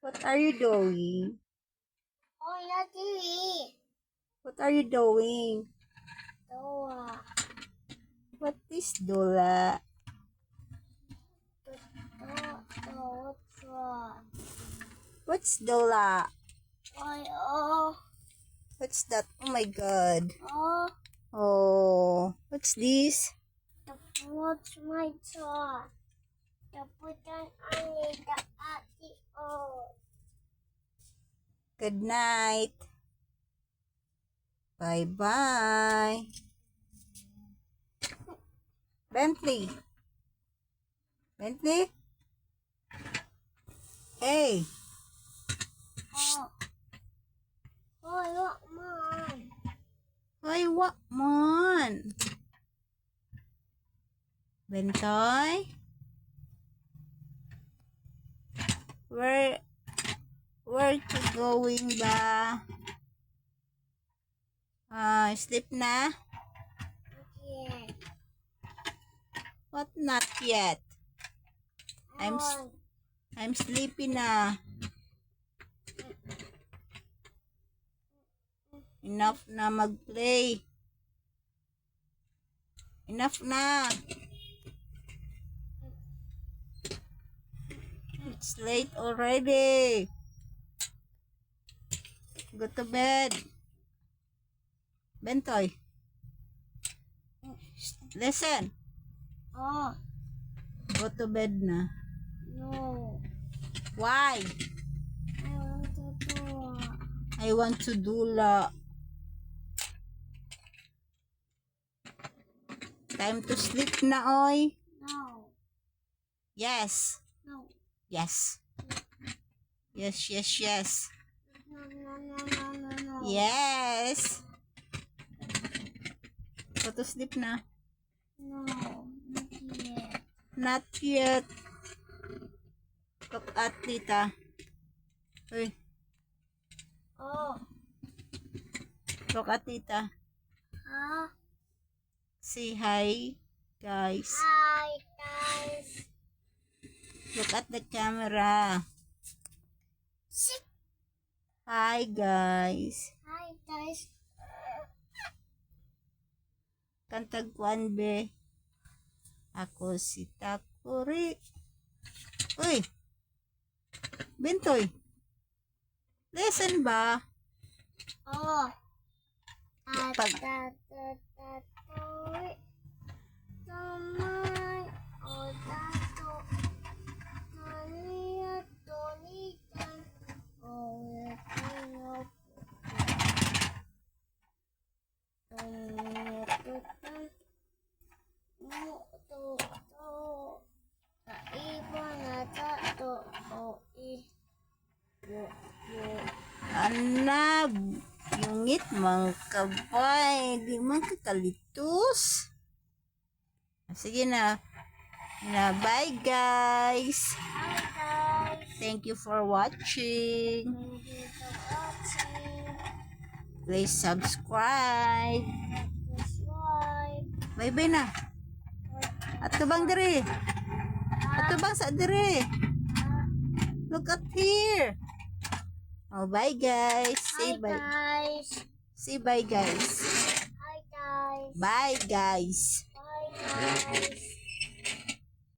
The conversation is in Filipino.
What are you doing? Oh, yeah, TV. What are you doing? Doa. What is Dola? What's wrong? What's Dola? Oh, What's that? Oh my god. oh, Oh, what's this? what's my toy? The button only the ati oh. Good night. Bye-bye. Bentley. Bentley? Hey. Oh, oh, look, mom. Hoy, what man? Bentoy? Where to going ba? Sleep na? Yeah. What not yet? Oh, I'm sleepy na. Enough na mag-play. Enough na. It's late already. Go to bed. Bentoy. Listen. oh, Go to bed na. no. Why? I want to do I want to dula. Time to sleep na, oy. no, Yes. no, Yes. Yes, yes, yes. no, no, no, no, no, no. Yes. Go to sleep na. No, not yet. Not yet. Look at tita. Uy, Oh, look at tita. huh? Say hi, guys. Hi, guys. Look at the camera. Sit. Hi, guys. Hi, guys. Kantagkuan be. Ako si Takuri. Uy, Bentoy. Listen ba? Oh, Pag- toy. Naman. Oh, tato. Toniya, tonitan. Oh, yakin Tonitan. Mo, to. Kaiba na tato. Oh, Yo, yo. Anab, yungit mang kabay. Di man kakalitos. Sige na. Bye, guys. Hi, guys. Thank you for watching. Thank you for watching. Please subscribe. Subscribe. Bye-bye na. At bang dire. At bang sa dire. Look at here. Oh, bye, guys. Say Hi, bye. guys. Say bye, guys. Hi, guys. Bye, guys. Bye, guys.